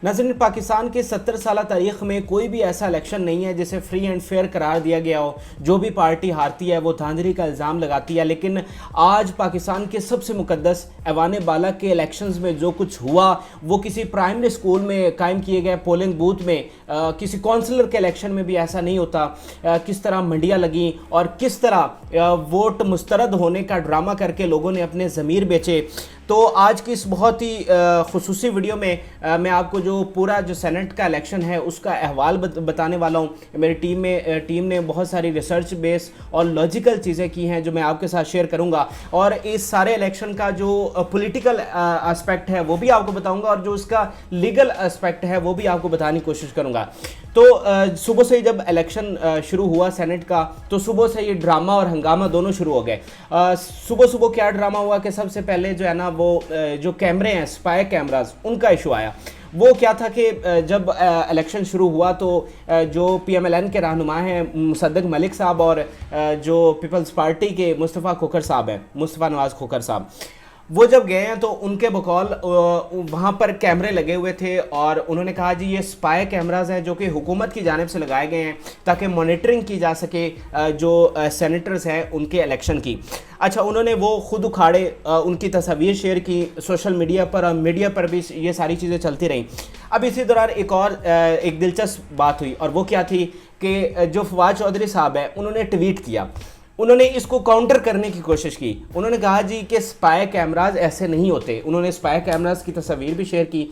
नाज़रीन, पाकिस्तान की 70 साल तारीख़ में कोई भी ऐसा इलेक्शन नहीं है जिसे फ्री एंड फेयर करार दिया गया हो। जो भी पार्टी हारती है वो धांधली का इल्ज़ाम लगाती है, लेकिन आज पाकिस्तान के सबसे मुकद्दस ऐवान बाला के इलेक्शंस में जो कुछ हुआ वो किसी प्राइमरी स्कूल में कायम किए गए पोलिंग बूथ में, किसी काउंसलर के इलेक्शन में भी ऐसा नहीं होता। किस तरह मंडियाँ लगी और किस तरह वोट मुस्तरद होने का ड्रामा करके लोगों ने अपने ज़मीर बेचे। तो आज की इस बहुत ही खुसूसी वीडियो में मैं आपको जो पूरा जो सेनेट का इलेक्शन है उसका अहवाल बताने वाला हूँ। मेरी टीम ने बहुत सारी रिसर्च बेस और लॉजिकल चीज़ें की हैं जो मैं आपके साथ शेयर करूँगा, और इस सारे इलेक्शन का जो पॉलिटिकल एस्पेक्ट है वो भी आपको बताऊँगा, और जो उसका लीगल एस्पेक्ट है वो भी आपको बताने की कोशिश करूँगा। तो सुबह से ही जब इलेक्शन शुरू हुआ सेनेट का, तो सुबह से ये ड्रामा और हंगामा दोनों शुरू हो गए। सुबह सुबह क्या ड्रामा हुआ कि सबसे पहले जो है ना वो जो कैमरे हैं, स्पाई कैमरास, उनका इशू आया। वो क्या था कि जब इलेक्शन शुरू हुआ तो जो PMLN के रहनुमा हैं मुसद्दक मलिक साहब और जो पीपल्स पार्टी के मुस्तफ़ा खोखर साहब हैं, मुस्तफ़ा नवाज़ खोखर साहब, वो जब गए हैं तो उनके बकौल वहाँ पर कैमरे लगे हुए थे और उन्होंने कहा जी ये स्पाई कैमराज हैं जो कि हुकूमत की जानिब से लगाए गए हैं ताकि मॉनिटरिंग की जा सके जो सेनेटर्स हैं उनके इलेक्शन की। अच्छा, उन्होंने वो खुद उखाड़े, उनकी तस्वीर शेयर की सोशल मीडिया पर, और मीडिया पर भी ये सारी चीज़ें चलती रहीं। अब इसी दौरान एक दिलचस्प बात हुई, और वो क्या थी कि जो फवाद चौधरी साहब है उन्होंने ट्वीट किया। उन्होंने इसको काउंटर करने की कोशिश की। उन्होंने कहा जी कि स्पाई कैमराज ऐसे नहीं होते। उन्होंने स्पाई कैमराज की तस्वीर भी शेयर की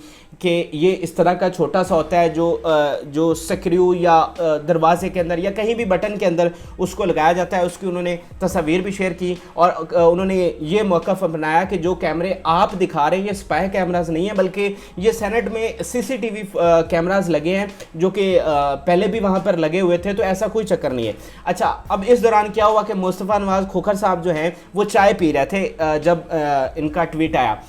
कि ये इस तरह का छोटा सा होता है जो स्क्रू या दरवाजे के अंदर या कहीं भी बटन के अंदर उसको लगाया जाता है, उसकी उन्होंने तस्वीर भी शेयर की। और उन्होंने ये मौक़िफ़ अपनाया कि जो कैमरे आप दिखा रहे हैं ये स्पाई कैमराज नहीं है, बल्कि ये सेनेट में CCTV कैमराज लगे हैं जो कि पहले भी वहाँ पर लगे हुए थे, तो ऐसा कोई चक्कर नहीं है। अच्छा, अब इस दौरान क्या हुआ कि मुस्तफ़ा नवाज़ खोखर साहब जो हैं वो चाय पी रहे थे जब इनका ट्वीट आया।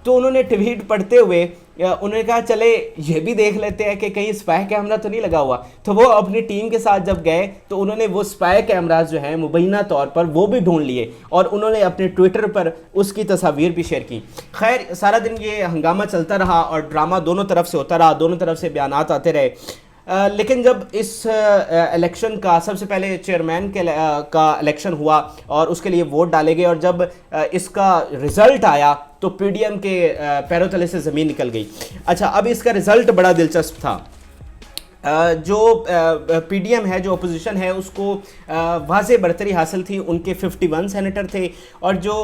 तो उन्होंने ट्वीट पढ़ते हुए उन्होंने कहा चले ये भी देख लेते हैं कि कहीं स्पाई कैमरा तो नहीं लगा हुआ। तो वो अपनी टीम के साथ जब गए तो उन्होंने वो स्पाई कैमराज जो हैं मुबैना तौर पर वो भी ढूंढ लिए और उन्होंने अपने ट्विटर पर उसकी तस्वीर भी शेयर की। खैर, सारा दिन ये हंगामा चलता रहा और ड्रामा दोनों तरफ से होता रहा, दोनों तरफ से बयानात आते रहे। लेकिन जब इस इलेक्शन का सबसे पहले चेयरमैन का इलेक्शन हुआ और उसके लिए वोट डाले गए, और जब इसका रिज़ल्ट आया तो PDM के पैरों तले से ज़मीन निकल गई। अच्छा, अब इसका रिज़ल्ट बड़ा दिलचस्प था। जो PDM है, जो अपोजिशन है, उसको वाज़े बढ़तरी हासिल थी। उनके 51 सेनेटर थे और जो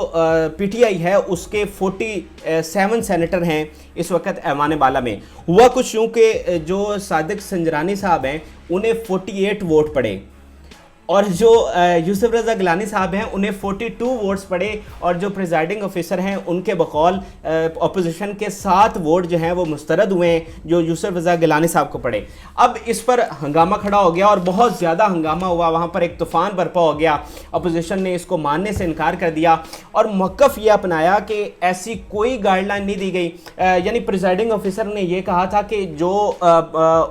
PTI है उसके 47 सेनेटर हैं इस वक्त ऐवान बाला में। हुआ कुछ यूँ कि जो सादिक संजरानी साहब हैं उन्हें 48 वोट पड़े, और जो यूसुफ रज़ा गिलानी साहब हैं उन्हें 42 वोट्स पड़े, और जो प्रिजाइडिंग ऑफिसर हैं उनके बकौल अपोजिशन के 7 वोट जो हैं वो मुस्तरद हुए हैं जो यूसुफ रज़ा गिलानी साहब को पड़े। अब इस पर हंगामा खड़ा हो गया और बहुत ज़्यादा हंगामा हुआ, वहाँ पर एक तूफ़ान बरपा हो गया। अपोजिशन ने इसको मानने से इनकार कर दिया और मौक़िफ़ ये अपनाया कि ऐसी कोई गाइडलाइन नहीं दी गई। यानी प्रिजाइडिंग ऑफिसर ने यह कहा था कि जो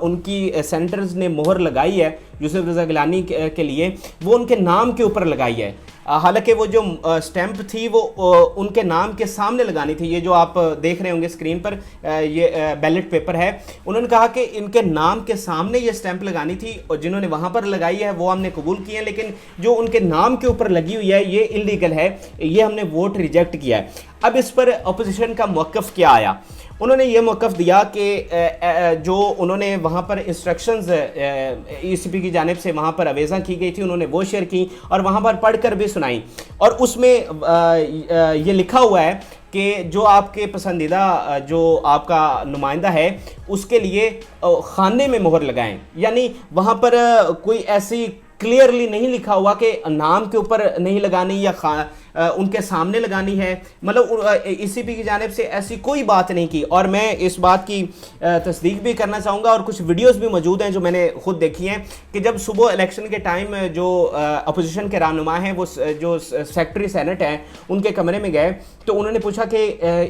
उनकी सेनेटर्स ने मोहर लगाई है यूसुफ रज़ा गिलानी के लिए वो उनके नाम के ऊपर लगाई है। हालांकि वो जो स्टैंप थी वो उनके नाम के सामने लगानी थी। ये जो आप देख रहे होंगे स्क्रीन पर ये बैलेट पेपर है। उन्होंने कहा कि इनके नाम के सामने ये स्टैंप लगानी थी, और जिन्होंने वहाँ पर लगाई है वो हमने कबूल किए हैं, लेकिन जो उनके नाम के ऊपर लगी हुई है ये इलीगल है, ये हमने वोट रिजेक्ट किया है। अब इस पर अपोजिशन का मौक़िफ़ क्या आया? उन्होंने ये मौक़िफ़ दिया कि जो उन्होंने वहाँ पर इंस्ट्रक्शंस ECP की जानिब से वहाँ पर अवेज़ा की गई थी उन्होंने वो शेयर की और वहाँ पर पढ़कर भी सुनाई, और उसमें ये लिखा हुआ है कि जो आपके पसंदीदा जो आपका नुमाइंदा है उसके लिए खाने में मोहर लगाएं। यानी वहाँ पर कोई ऐसी क्लियरली नहीं लिखा हुआ कि नाम के ऊपर नहीं लगानी या उनके सामने लगानी है, मतलब ECP की जानिब से ऐसी कोई बात नहीं की। और मैं इस बात की तस्दीक भी करना चाहूँगा, और कुछ वीडियोस भी मौजूद हैं जो मैंने खुद देखी हैं कि जब सुबह इलेक्शन के टाइम जो अपोजिशन के रहनुमा हैं वो जो सेक्रेटरी सेनेट हैं उनके कमरे में गए तो उन्होंने पूछा कि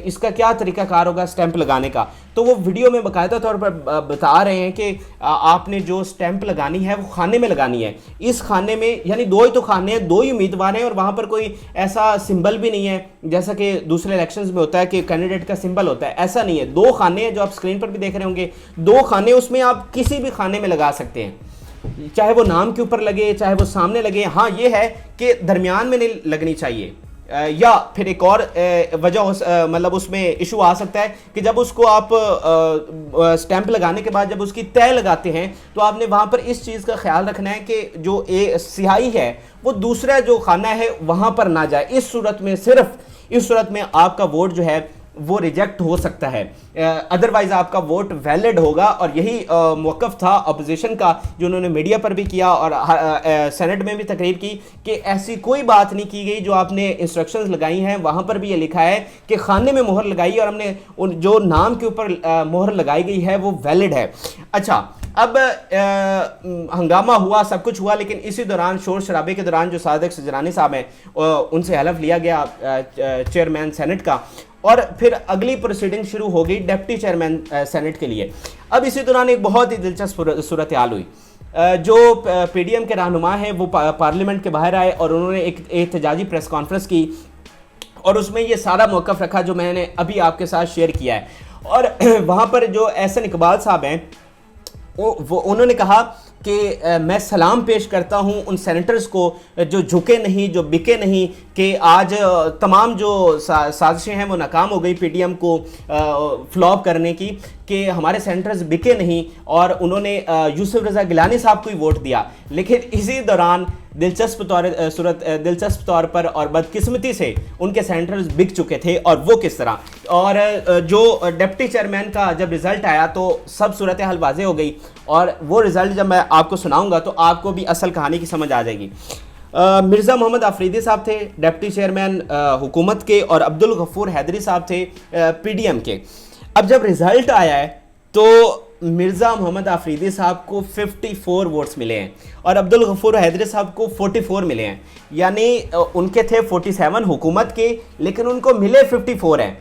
इसका क्या तरीक़ाकार होगा स्टैंप लगाने का। तो वो वीडियो में बाकायदा तौर पर बता रहे हैं कि आपने जो स्टैंप लगानी है वो खाने में लगानी है। इस खाने में, यानी दो ही तो खाने हैं, दो ही उम्मीदवार हैं, और वहाँ पर कोई ऐसा ऐसा सिंबल भी नहीं है जैसा कि दूसरे इलेक्शंस में होता है कि कैंडिडेट का सिंबल होता है, ऐसा नहीं है। 2 खाने हैं जो आप स्क्रीन पर भी देख रहे होंगे, 2 खाने, उसमें आप किसी भी खाने में लगा सकते हैं, चाहे वो नाम के ऊपर लगे चाहे वो सामने लगे। हाँ ये है कि दरमियान में नहीं लगनी चाहिए, या फिर एक और वजह मतलब उसमें इशू आ सकता है कि जब उसको आप स्टैंप लगाने के बाद जब उसकी तय लगाते हैं तो आपने वहाँ पर इस चीज़ का ख्याल रखना है कि जो स्याही है वो दूसरा जो खाना है वहाँ पर ना जाए। इस सूरत में, सिर्फ इस सूरत में आपका वोट जो है वो रिजेक्ट हो सकता है, अदरवाइज आपका वोट वैलिड होगा। और यही मौक़िफ़ था अपोजिशन का जो उन्होंने मीडिया पर भी किया और सेनेट में भी तकरीर की कि ऐसी कोई बात नहीं की गई, जो आपने इंस्ट्रक्शंस लगाई हैं वहाँ पर भी ये लिखा है कि खाने में मोहर लगाई और हमने जो नाम के ऊपर मोहर लगाई गई है वो वैलिड है। अच्छा, अब हंगामा हुआ, सब कुछ हुआ, लेकिन इसी दौरान शोर शराबे के दौरान जो सादिक सजरानी साहब हैं उनसे हलफ लिया गया चेयरमैन सेनेट का, और फिर अगली प्रोसीडिंग शुरू हो गई डिप्टी चेयरमैन सेनेट के लिए। अब इसी दौरान एक बहुत ही दिलचस्प सूरत हाल हुई। जो पीडीएम के रहनुमा हैं वो पार्लियामेंट के बाहर आए और उन्होंने एक एहतजाजी प्रेस कॉन्फ्रेंस की और उसमें ये सारा मौक़िफ़ रखा जो मैंने अभी आपके साथ शेयर किया है। और वहाँ पर जो एहसन इकबाल साहब हैं वो उन्होंने कहा कि मैं सलाम पेश करता हूं उन सेनेटर्स को जो झुके नहीं, जो बिके नहीं, कि आज तमाम जो साजिशें हैं वो नाकाम हो गई पीडीएम को फ्लॉप करने की, कि हमारे सेनेटर्स बिके नहीं और उन्होंने यूसुफ रज़ा गिलानी साहब को ही वोट दिया। लेकिन इसी दौरान दिलचस्प तौर पर और बदकिस्मती से उनके सेनेटर्स बिक चुके थे, और वो किस तरह। और जो डिप्टी चेयरमैन का जब रिज़ल्ट आया तो सब सूरत हाल वाज़ेह हो गई, और वो रिज़ल्ट जब मैं आपको सुनाऊंगा तो आपको भी असल कहानी की समझ आ जाएगी। मिर्ज़ा मोहम्मद आफरीदी साहब थे डिप्टी चेयरमैन हुकूमत के, और अब्दुल गफूर हैदरी साहब थे पीडीएम के। अब जब रिज़ल्ट आया है तो मिर्ज़ा मोहम्मद आफरीदी साहब को 54 वोट्स मिले हैं और अब्दुल गफूर हैदरी साहब को 44 मिले हैं, यानी उनके थे 47 हुकूमत के, लेकिन उनको मिले 54 हैं।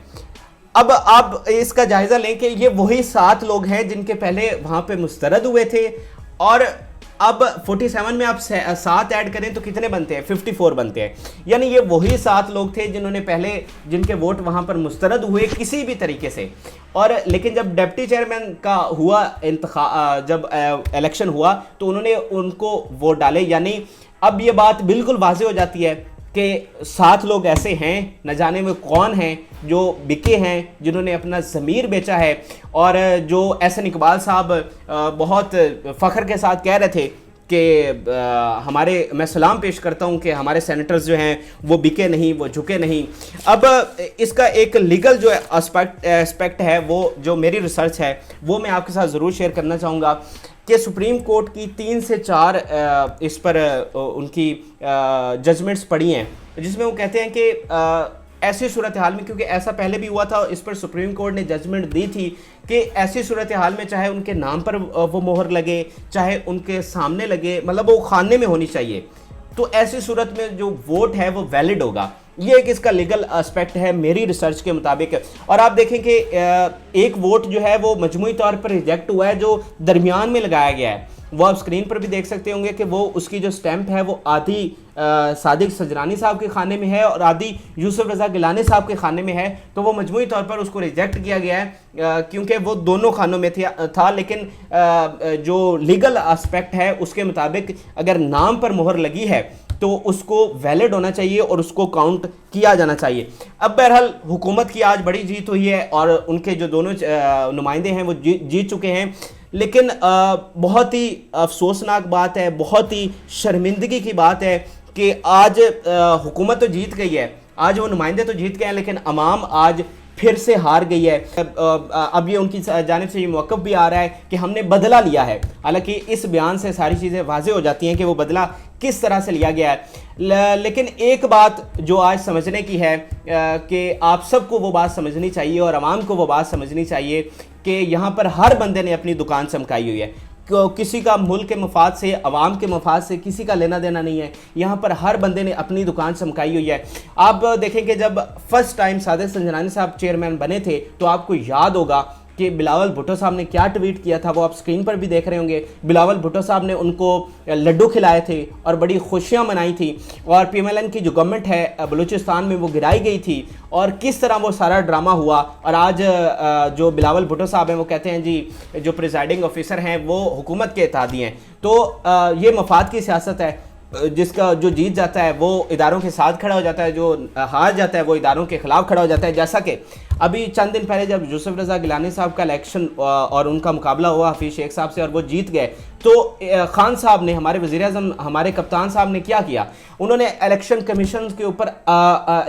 अब आप इसका जायज़ा लें कि ये वही 7 लोग हैं जिनके पहले वहाँ पे मुस्तरद हुए थे, और अब 47 में आप 7 ऐड करें तो कितने बनते हैं, 54 बनते हैं। यानी ये वही 7 लोग थे जिन्होंने पहले, जिनके वोट वहाँ पर मुस्तरद हुए किसी भी तरीके से। और लेकिन जब डिप्टी चेयरमैन का हुआ जब इलेक्शन हुआ तो उन्होंने उनको वोट डाले। यानी अब ये बात बिल्कुल वाज़ेह हो जाती है कि 7 लोग ऐसे हैं, न जाने में कौन हैं, जो बिके हैं, जिन्होंने अपना ज़मीर बेचा है। और जो एहसन इकबाल साहब बहुत फ़ख्र के साथ कह रहे थे कि मैं सलाम पेश करता हूं कि हमारे सेनेटर्स जो हैं वो बिके नहीं, वो झुके नहीं। अब इसका एक लीगल जो एस्पेक्ट है, वो जो मेरी रिसर्च है वो मैं आपके साथ ज़रूर शेयर करना चाहूँगा कि सुप्रीम कोर्ट की 3 से 4 इस पर उनकी जजमेंट्स पड़ी हैं, जिसमें वो कहते हैं कि ऐसी सूरत हाल में, क्योंकि ऐसा पहले भी हुआ था, इस पर सुप्रीम कोर्ट ने जजमेंट दी थी कि ऐसी सूरत हाल में चाहे उनके नाम पर वो मोहर लगे, चाहे उनके सामने लगे, मतलब वो खाने में होनी चाहिए, तो ऐसी सूरत में जो वोट है वो वैलिड होगा। ये एक इसका लीगल एस्पेक्ट है मेरी रिसर्च के मुताबिक। और आप देखें कि एक वोट जो है वो मजमूई तौर पर रिजेक्ट हुआ है जो दरमियान में लगाया गया है, वो आप स्क्रीन पर भी देख सकते होंगे कि वो उसकी जो स्टैंप है वो आधी सादिक सजरानी साहब के खाने में है और आधी यूसुफ रज़ा गिलानी साहब के खाने में है। तो वो मजमूई तौर पर उसको रिजेक्ट किया गया है क्योंकि वो दोनों खानों में था। लेकिन जो लीगल एस्पेक्ट है उसके मुताबिक अगर नाम पर मोहर लगी है तो उसको वैलिड होना चाहिए और उसको काउंट किया जाना चाहिए। अब बहरहाल हुकूमत की आज बड़ी जीत हुई है और उनके जो दोनों नुमाइंदे हैं वो जीत चुके हैं। लेकिन बहुत ही अफसोसनाक बात है, बहुत ही शर्मिंदगी की बात है कि आज हुकूमत तो जीत गई है, आज वो नुमाइंदे तो जीत गए हैं, लेकिन अवाम आज फिर से हार गई है। अब ये उनकी जानिब से ये मौक़िफ़ भी आ रहा है कि हमने बदला लिया है। हालांकि इस बयान से सारी चीज़ें वाज़ेह हो जाती हैं कि वो बदला किस तरह से लिया गया है। लेकिन एक बात जो आज समझने की है कि आप सबको वो बात समझनी चाहिए और आवाम को वो बात समझनी चाहिए कि यहाँ पर हर बंदे ने अपनी दुकान चमकाई हुई है। किसी का मुल्क के मफाद से, अवाम के मफाद से किसी का लेना देना नहीं है। यहाँ पर हर बंदे ने अपनी दुकान चमकाई हुई है। आप देखें कि जब फर्स्ट टाइम सादिक सजरानी साहब चेयरमैन बने थे तो आपको याद होगा कि बिलावल भुट्टो साहब ने क्या ट्वीट किया था, वो आप स्क्रीन पर भी देख रहे होंगे। बिलावल भुट्टो साहब ने उनको लड्डू खिलाए थे और बड़ी खुशियां मनाई थी, और PMLN की जो गवर्नमेंट है बलूचिस्तान में वो गिराई गई थी, और किस तरह वो सारा ड्रामा हुआ। और आज जो बिलावल भुट्टो साहब हैं वो कहते हैं जी जो प्रिजाइडिंग ऑफिसर हैं वो हुकूमत के इत्तेहादी हैं। तो ये मफाद की सियासत है, जिसका जो जीत जाता है वो इदारों के साथ खड़ा हो जाता है, जो हार जाता है वो इदारों के खिलाफ खड़ा हो जाता है। जैसा कि अभी चंद दिन पहले जब यूसुफ रज़ा गिलानी साहब का इलेक्शन और उनका मुकाबला हुआ हफीज़ शेख साहब से और वो जीत गए, तो खान साहब ने, हमारे वज़ीर-ए-आज़म, हमारे कप्तान साहब ने क्या किया, उन्होंने इलेक्शन कमीशन के ऊपर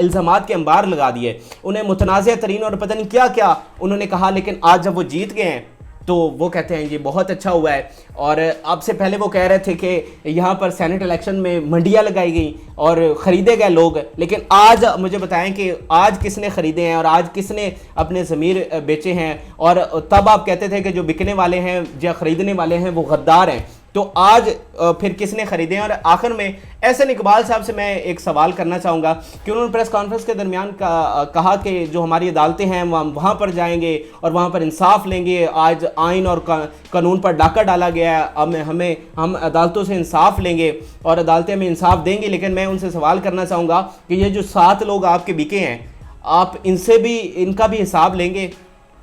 इल्ज़ामात के अंबार लगा दिए, उन्हें मुतनाज़ तरीन और पता नहीं क्या क्या उन्होंने कहा। लेकिन आज जब वो जीत गए हैं तो वो कहते हैं ये बहुत अच्छा हुआ है। और अब से पहले वो कह रहे थे कि यहाँ पर सेनेट इलेक्शन में मंडियाँ लगाई गई और ख़रीदे गए लोग, लेकिन आज मुझे बताएं कि आज किसने ख़रीदे हैं और आज किसने अपने ज़मीर बेचे हैं। और तब आप कहते थे कि जो बिकने वाले हैं या ख़रीदने वाले हैं वो गद्दार हैं, तो आज फिर किसने ख़रीदे हैं। और आखिर में एहसन इकबाल साहब से मैं एक सवाल करना चाहूँगा कि उन्होंने प्रेस कॉन्फ्रेंस के दरमियान कहा कि जो हमारी अदालतें हैं वहाँ पर जाएंगे और वहाँ पर इंसाफ लेंगे। आज आइन और कानून पर डाका डाला गया है, हम अदालतों से इंसाफ लेंगे और अदालतें हमें इंसाफ देंगी। लेकिन मैं उनसे सवाल करना चाहूँगा कि ये जो 7 लोग आपके बिके हैं, आप इनका भी हिसाब लेंगे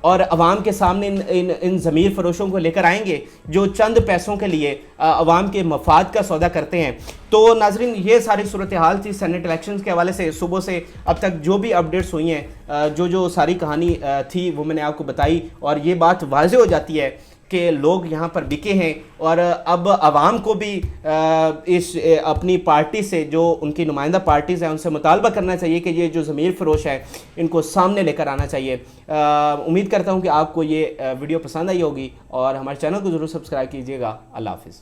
और अवाम के सामने इन ज़मीर फरोशों को लेकर आएंगे जो चंद पैसों के लिए अवाम के मफाद का सौदा करते हैं। तो नाजरीन, ये सारी सूरत हाल थी सेनेट इलेक्शंस के हवाले से। सुबह से अब तक जो भी अपडेट्स हुई हैं, जो सारी कहानी थी वो मैंने आपको बताई, और ये बात वाज़ेह हो जाती है कि लोग यहाँ पर बिके हैं। और अब आवाम को भी इस अपनी पार्टी से, जो उनकी नुमाइंदा पार्टीज़ हैं, उनसे मुतालबा करना चाहिए कि ये जो ज़मीर फरोश है इनको सामने लेकर आना चाहिए। उम्मीद करता हूँ कि आपको ये वीडियो पसंद आई होगी और हमारे चैनल को ज़रूर सब्सक्राइब कीजिएगा। अल्लाह हाफ़िज़।